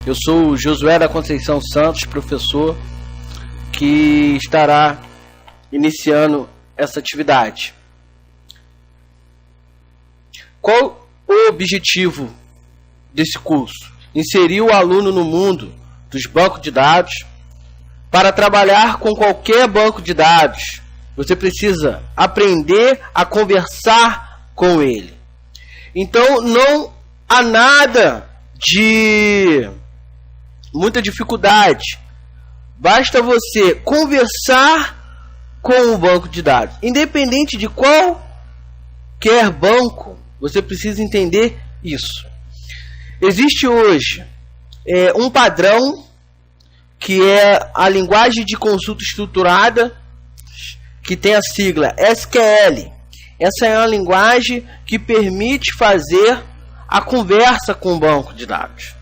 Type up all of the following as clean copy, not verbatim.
Eu sou o Josué da Conceição Santos, professor, que estará iniciando essa atividade. Qual o objetivo desse curso? Inserir o aluno no mundo dos bancos de dados. Para trabalhar com qualquer banco de dados, você precisa aprender a conversar com ele. Então, não há nada de muita dificuldade. Basta você conversar com o banco de dados. Independente de qualquer banco, você precisa entender isso. Existe hoje um padrão que é a linguagem de consulta estruturada, que tem a sigla SQL. Essa é uma linguagem que permite fazer a conversa com o banco de dados.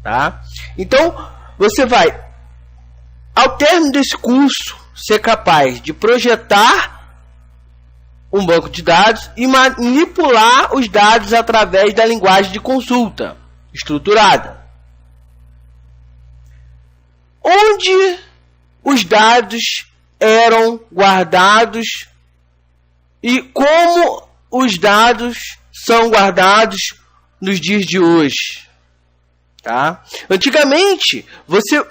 Tá? Então, você vai, ao término desse curso, ser capaz de projetar um banco de dados e manipular os dados através da linguagem de consulta estruturada. Onde os dados eram guardados e como os dados são guardados nos dias de hoje. Tá? Antigamente, você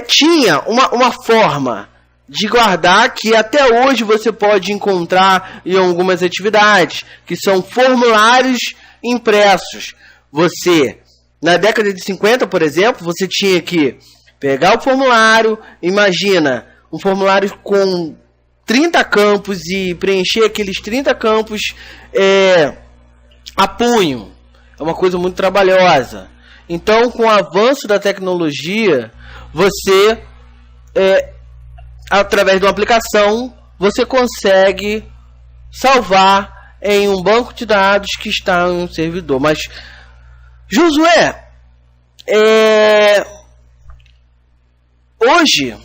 tinha uma forma de guardar que até hoje você pode encontrar em algumas atividades, que são formulários impressos. Você, na década de 50, por exemplo, você tinha que pegar o formulário, imagina, um formulário com 30 campos e preencher aqueles 30 campos a punho. É uma coisa muito trabalhosa. Então, com o avanço da tecnologia, você, através de uma aplicação, você consegue salvar em um banco de dados que está em um servidor. Mas, Josué, hoje,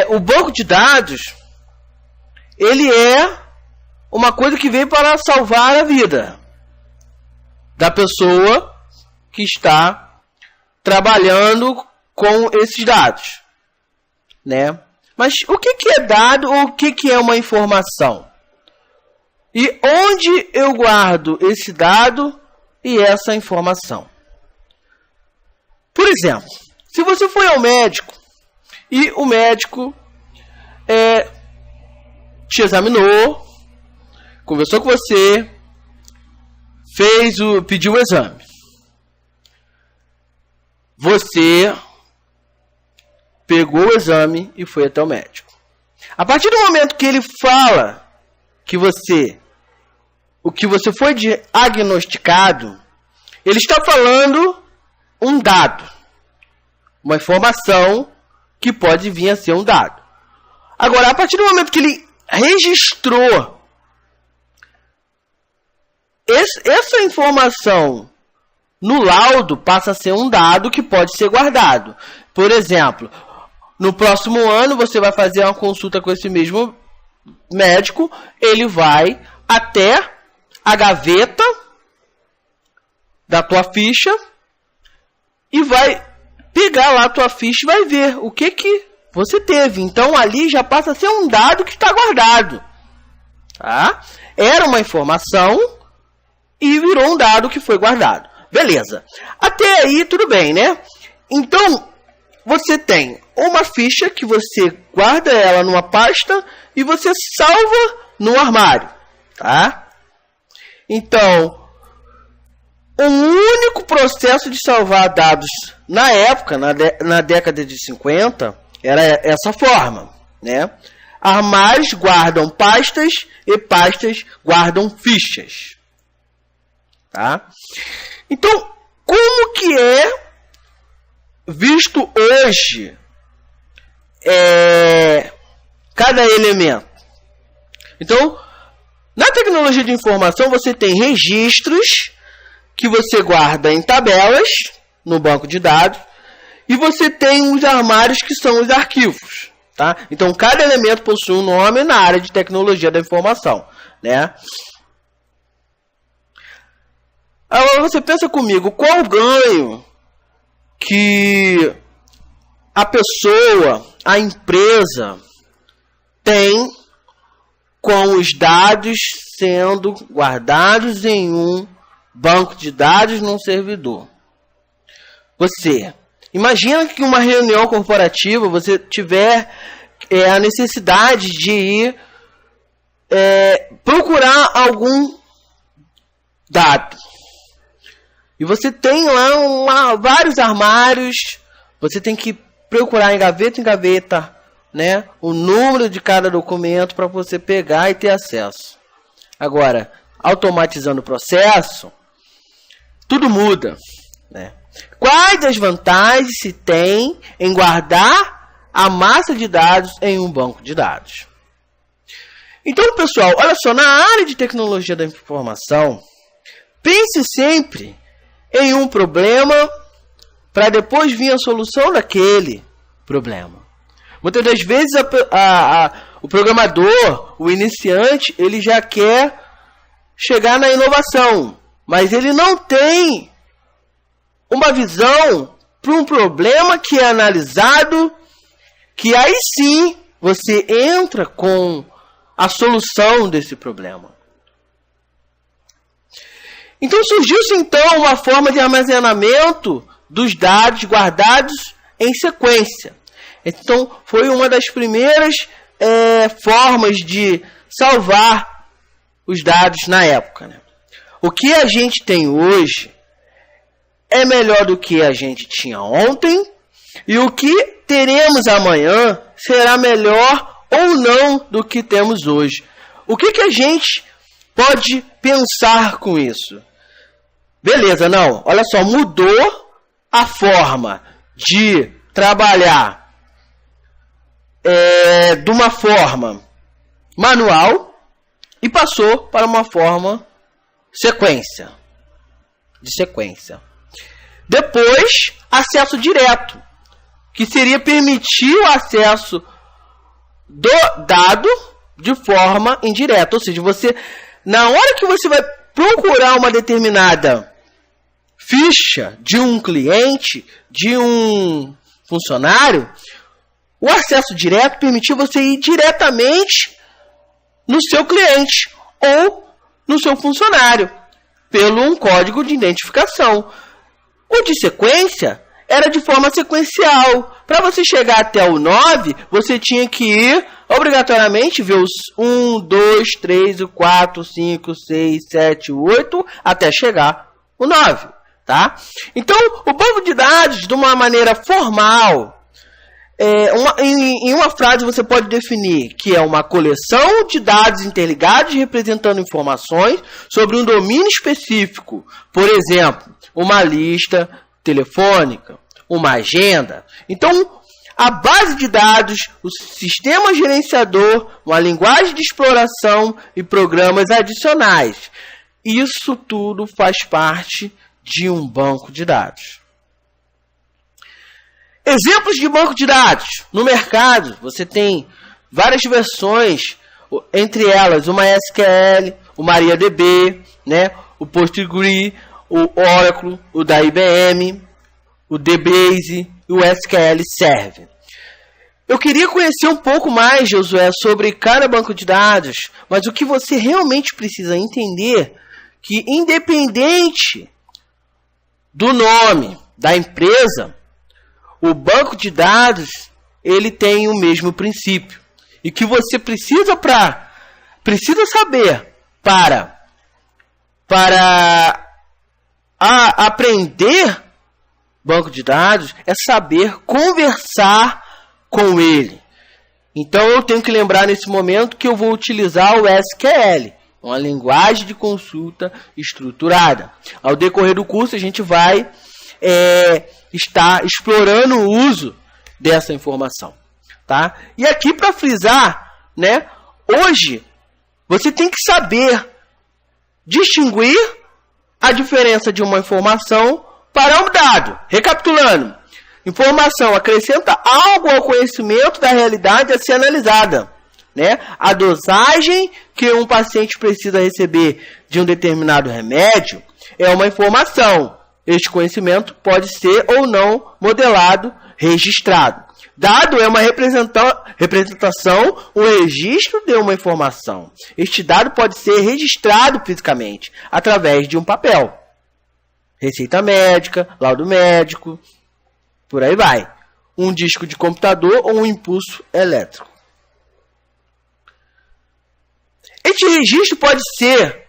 o banco de dados, ele é uma coisa que veio para salvar a vida da pessoa que está trabalhando com esses dados, né? Mas o que é dado ou o que é uma informação? E onde eu guardo esse dado e essa informação? Por exemplo, se você foi ao médico e o médico te examinou, conversou com você, pediu o exame. Você pegou o exame e foi até o médico. A partir do momento que ele fala o que você foi diagnosticado, ele está falando um dado, uma informação que pode vir a ser um dado. Agora, a partir do momento que ele registrou essa informação no laudo, passa a ser um dado que pode ser guardado. Por exemplo, no próximo ano você vai fazer uma consulta com esse mesmo médico, ele vai até a gaveta da tua ficha e vai pegar lá a tua ficha e vai ver o que você teve. Então ali já passa a ser um dado que está guardado. Tá? Era uma informação e virou um dado que foi guardado. Beleza. Até aí tudo bem, né? Então, você tem uma ficha que você guarda ela numa pasta e você salva no armário. Tá? Então, o único processo de salvar dados na época, na década de 50, era essa forma, né? Armários guardam pastas e pastas guardam fichas. Tá? Então, como que é visto hoje cada elemento? Então, na tecnologia de informação, você tem registros que você guarda em tabelas no banco de dados e você tem os armários que são os arquivos. Tá? Então, cada elemento possui um nome na área de tecnologia da informação, né? Agora você pensa comigo, qual o ganho que a pessoa, a empresa, tem com os dados sendo guardados em um banco de dados num servidor. Você imagina que em uma reunião corporativa você tiver a necessidade de ir procurar algum dado. E você tem lá vários armários, você tem que procurar em gaveta, né, o número de cada documento para você pegar e ter acesso. Agora, automatizando o processo, tudo muda, né? Quais as vantagens se tem em guardar a massa de dados em um banco de dados? Então, pessoal, olha só, na área de tecnologia da informação, pense sempre em um problema para depois vir a solução daquele problema. Muitas das vezes o programador, o iniciante, ele já quer chegar na inovação, mas ele não tem uma visão para um problema que é analisado, que aí sim você entra com a solução desse problema. Então surgiu-se então uma forma de armazenamento dos dados guardados em sequência. Então foi uma das primeiras formas de salvar os dados na época, né? O que a gente tem hoje é melhor do que a gente tinha ontem, e o que teremos amanhã será melhor ou não do que temos hoje. O que a gente pode pensar com isso? Beleza, não. Olha só, mudou a forma de trabalhar de uma forma manual e passou para uma forma de sequência. Depois, acesso direto, que seria permitir o acesso do dado de forma indireta. Ou seja, você, na hora que você vai procurar uma determinada ficha de um cliente, de um funcionário, o acesso direto permitiu você ir diretamente no seu cliente ou no seu funcionário, pelo um código de identificação. O de sequência era de forma sequencial. Para você chegar até o 9, você tinha que ir, obrigatoriamente, ver os 1, 2, 3, 4, 5, 6, 7, 8, até chegar o 9. Tá? Então, o banco de dados, de uma maneira formal, em uma frase você pode definir que é uma coleção de dados interligados representando informações sobre um domínio específico. Por exemplo, uma lista telefônica, uma agenda. Então, a base de dados, o sistema gerenciador, uma linguagem de exploração e programas adicionais. Isso tudo faz parte de um banco de dados. Exemplos de banco de dados. No mercado, você tem várias versões, entre elas uma SQL, o MariaDB, né? O Postgre, o Oracle, o da IBM, o DBase e o SQL Server. Eu queria conhecer um pouco mais, Josué, sobre cada banco de dados, mas o que você realmente precisa entender que, independente do nome da empresa, o banco de dados ele tem o mesmo princípio. E que você precisa saber para aprender banco de dados é saber conversar com ele. Então eu tenho que lembrar nesse momento que eu vou utilizar o SQL, uma linguagem de consulta estruturada. Ao decorrer do curso a gente vai estar explorando o uso dessa informação, tá? E aqui para frisar, né? Hoje você tem que saber distinguir a diferença de uma informação para um dado. Recapitulando, informação acrescenta algo ao conhecimento da realidade a ser analisada, né? A dosagem que um paciente precisa receber de um determinado remédio é uma informação. este conhecimento pode ser ou não modelado, registrado. Dado é uma representação, um registro de uma informação. Este dado pode ser registrado fisicamente, através de um papel. Receita médica, laudo médico, por aí vai. Um disco de computador ou um impulso elétrico. Este registro pode ser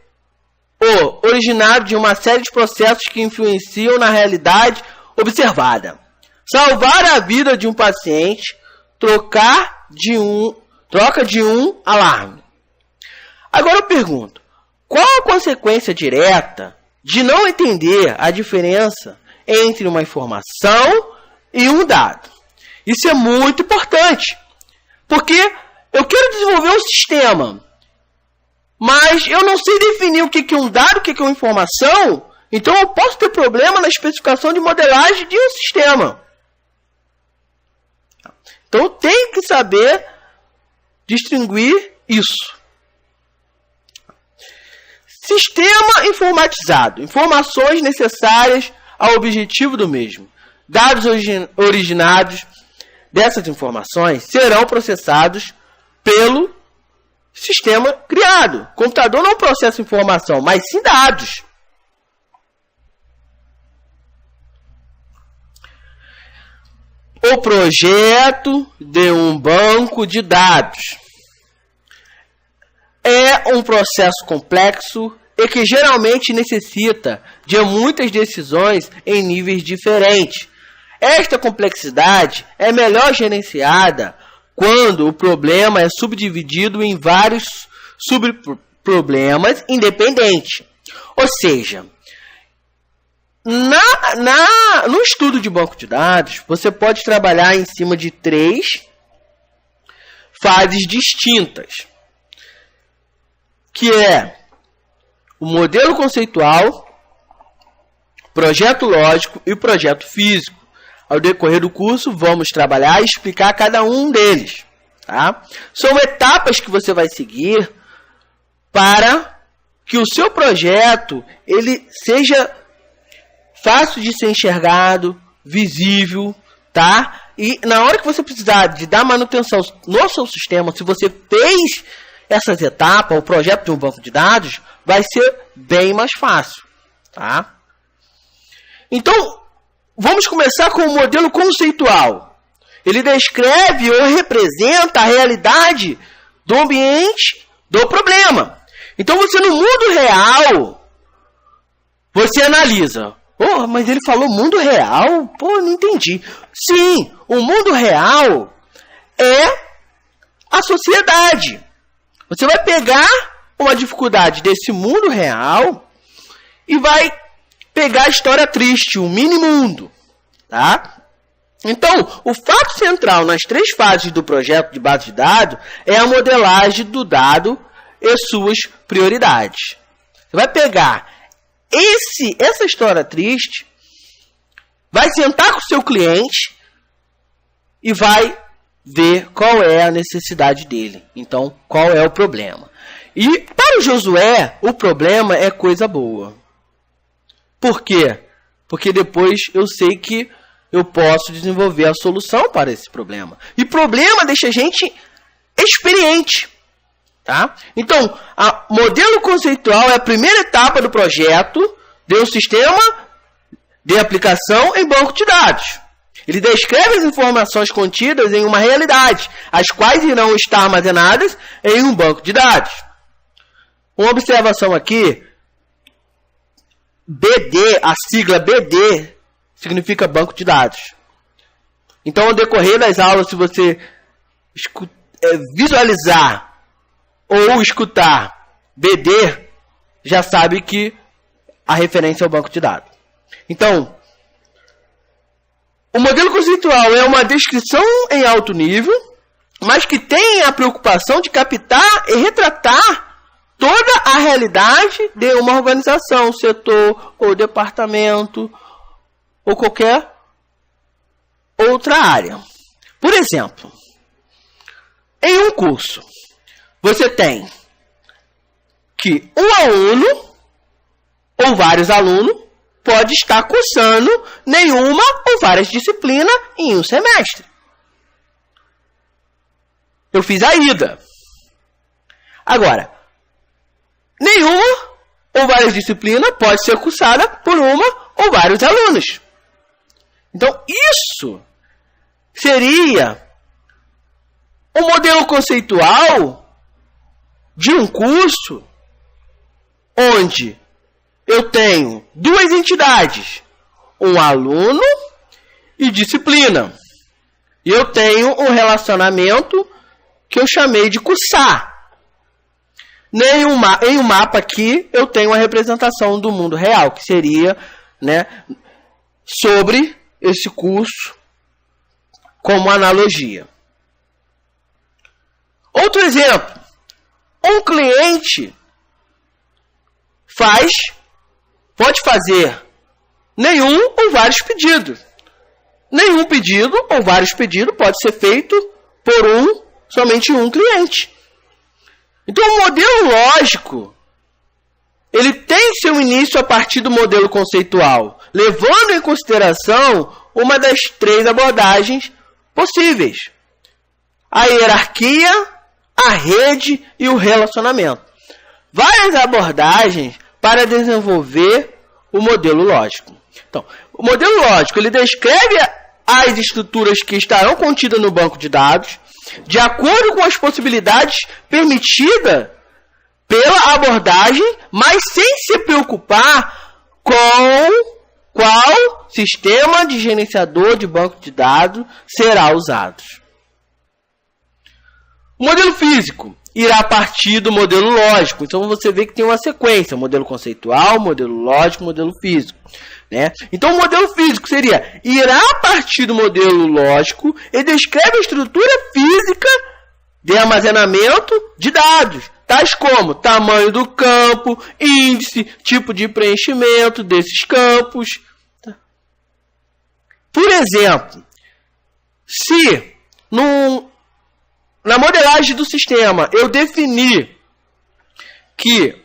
originado de uma série de processos que influenciam na realidade observada. Salvar a vida de um paciente, troca de um alarme. Agora eu pergunto, qual a consequência direta de não entender a diferença entre uma informação e um dado? Isso é muito importante, porque eu quero desenvolver um sistema, mas eu não sei definir o que é um dado, o que é uma informação, então eu posso ter problema na especificação de modelagem de um sistema. Então tem que saber distinguir isso. Sistema informatizado. Informações necessárias ao objetivo do mesmo. Dados originados dessas informações serão processados pelo sistema criado. O computador não processa informação, mas sim dados. O projeto de um banco de dados é um processo complexo e que geralmente necessita de muitas decisões em níveis diferentes. Esta complexidade é melhor gerenciada quando o problema é subdividido em vários subproblemas independentes. Ou seja, no estudo de banco de dados, você pode trabalhar em cima de 3 fases distintas, que é o modelo conceitual, projeto lógico e projeto físico. Ao decorrer do curso, vamos trabalhar e explicar cada um deles. Tá? São etapas que você vai seguir para que o seu projeto ele seja fácil de ser enxergado, visível, tá? E na hora que você precisar de dar manutenção no seu sistema, se você fez essas etapas, o projeto de um banco de dados, vai ser bem mais fácil, tá? Então, vamos começar com o modelo conceitual. Ele descreve ou representa a realidade do ambiente do problema. Então, você no mundo real, você analisa. Oh, mas ele falou mundo real? Pô, não entendi. Sim, o mundo real é a sociedade. Você vai pegar uma dificuldade desse mundo real e vai pegar a história triste, o mini-mundo. Tá? Então, o fato central nas 3 fases do projeto de base de dados é a modelagem do dado e suas prioridades. Você vai pegar essa história triste, vai sentar com o seu cliente e vai ver qual é a necessidade dele. Então, qual é o problema? E para o Josué, o problema é coisa boa. Por quê? Porque depois eu sei que eu posso desenvolver a solução para esse problema. E problema deixa a gente experiente. Tá? Então, o modelo conceitual é a primeira etapa do projeto de um sistema de aplicação em banco de dados. Ele descreve as informações contidas em uma realidade, as quais irão estar armazenadas em um banco de dados. Uma observação aqui, BD, a sigla BD, significa banco de dados. Então, ao decorrer das aulas, se você visualizar ou escutar BD, já sabe que a referência é o banco de dados. Então, o modelo conceitual é uma descrição em alto nível, mas que tem a preocupação de captar e retratar toda a realidade de uma organização, setor ou departamento ou qualquer outra área. Por exemplo, em um curso, você tem que um aluno ou vários alunos pode estar cursando nenhuma ou várias disciplinas em um semestre. Eu fiz a ida. Agora, nenhuma ou várias disciplinas pode ser cursada por uma ou vários alunos. Então, isso seria um modelo conceitual de um curso onde eu tenho duas entidades, um aluno e disciplina. E eu tenho um relacionamento que eu chamei de cursar. Em um mapa aqui, eu tenho a representação do mundo real, que seria, né, sobre esse curso como analogia. Outro exemplo. Um cliente pode fazer nenhum ou vários pedidos. Nenhum pedido ou vários pedidos pode ser feito por somente um cliente. Então, o modelo lógico, ele tem seu início a partir do modelo conceitual, levando em consideração uma das três abordagens possíveis: a hierarquia, a rede e o relacionamento. Várias abordagens para desenvolver o modelo lógico. Então, o modelo lógico, ele descreve as estruturas que estarão contidas no banco de dados, de acordo com as possibilidades permitidas pela abordagem, mas sem se preocupar com qual sistema de gerenciador de banco de dados será usado. O modelo físico irá partir do modelo lógico. Então você vê que tem uma sequência: modelo conceitual, modelo lógico, modelo físico, né? Então o modelo físico irá partir do modelo lógico e descreve a estrutura física de armazenamento de dados, tais como tamanho do campo, índice, tipo de preenchimento desses campos. Por exemplo, se na modelagem do sistema eu definir que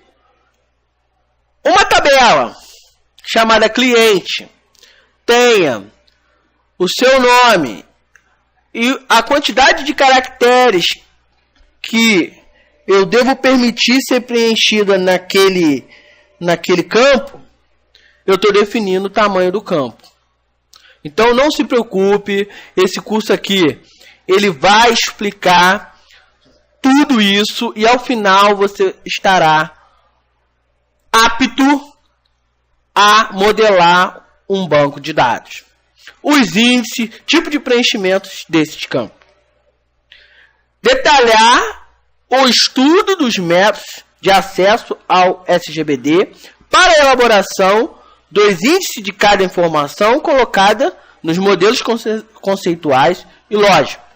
uma tabela chamada cliente tenha o seu nome e a quantidade de caracteres que eu devo permitir ser preenchida naquele campo, eu estou definindo o tamanho do campo. Então não se preocupe, esse curso aqui ele vai explicar tudo isso e ao final você estará apto a modelar um banco de dados. Os índices, tipo de preenchimentos desses campos. Detalhar o estudo dos métodos de acesso ao SGBD para a elaboração dos índices de cada informação colocada nos modelos conceituais e lógicos.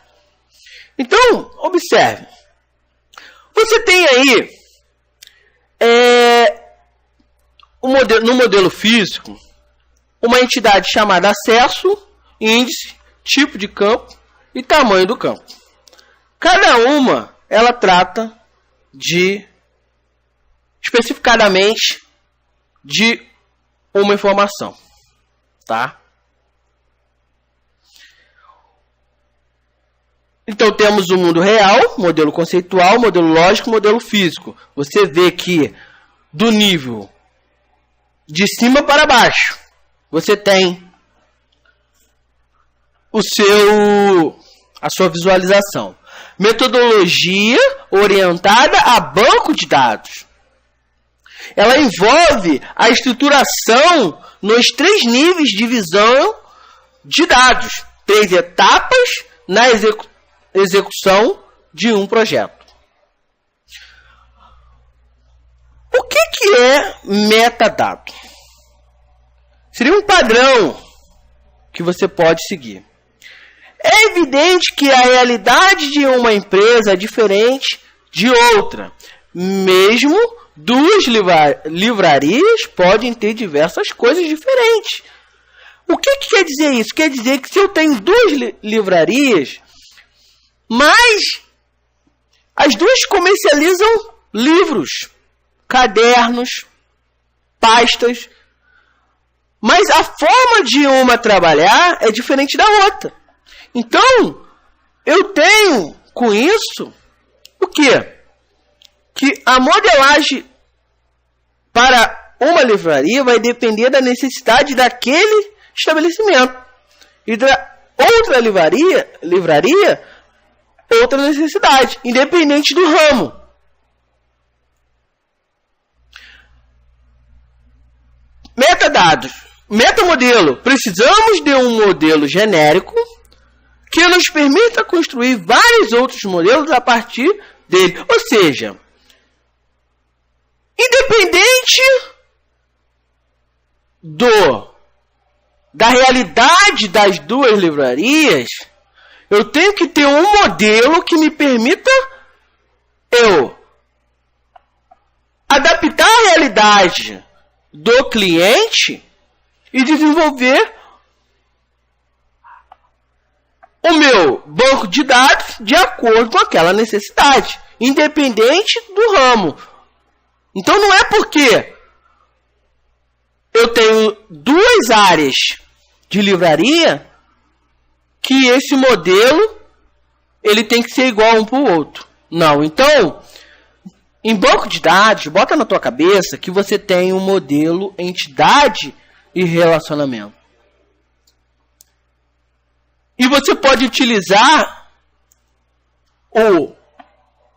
Então, observe. Você tem aí no modelo físico uma entidade chamada acesso, índice, tipo de campo e tamanho do campo. Cada uma, ela trata especificadamente de uma informação, tá? Então temos o mundo real, modelo conceitual, modelo lógico, modelo físico. Você vê que do nível de cima para baixo, você tem a sua visualização. Metodologia orientada a banco de dados. Ela envolve a estruturação nos 3 níveis de visão de dados, 3 etapas na execução de um projeto. O que é metadado? Seria um padrão que você pode seguir. É evidente que a realidade de uma empresa é diferente de outra. Mesmo 2 livrarias podem ter diversas coisas diferentes. O que quer dizer isso? Quer dizer que se eu tenho 2 livrarias, mas as 2 comercializam livros, cadernos, pastas, Mas a forma de uma trabalhar é diferente da outra. Então, eu tenho com isso o quê? Que a modelagem para uma livraria vai depender da necessidade daquele estabelecimento. E da outra livraria, outra necessidade, independente do ramo. Metadados. Metamodelo. Precisamos de um modelo genérico que nos permita construir vários outros modelos a partir dele. Ou seja, independente da realidade das duas livrarias, eu tenho que ter um modelo que me permita eu adaptar a realidade do cliente e desenvolver o meu banco de dados de acordo com aquela necessidade, independente do ramo. Então não é porque eu tenho duas áreas de livraria que esse modelo ele tem que ser igual um para o outro. Não. Então, em banco de dados, bota na tua cabeça que você tem um modelo entidade e relacionamento. E você pode utilizar o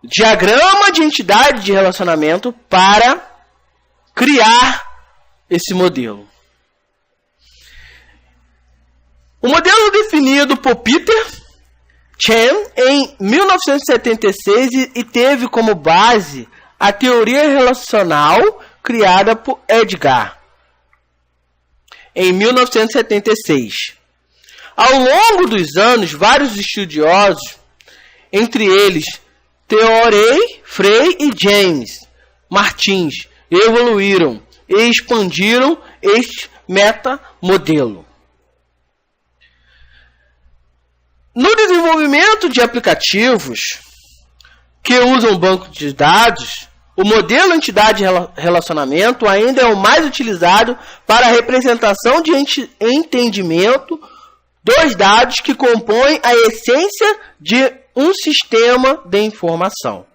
diagrama de entidade de relacionamento para criar esse modelo. O modelo definido por Peter Chen em 1976 e teve como base a teoria relacional criada por Edgar em 1976. Ao longo dos anos, vários estudiosos, entre eles Theory, Frey e James Martins, evoluíram e expandiram este metamodelo. No desenvolvimento de aplicativos que usam banco de dados, o modelo entidade-relacionamento ainda é o mais utilizado para a representação de entendimento dos dados que compõem a essência de um sistema de informação.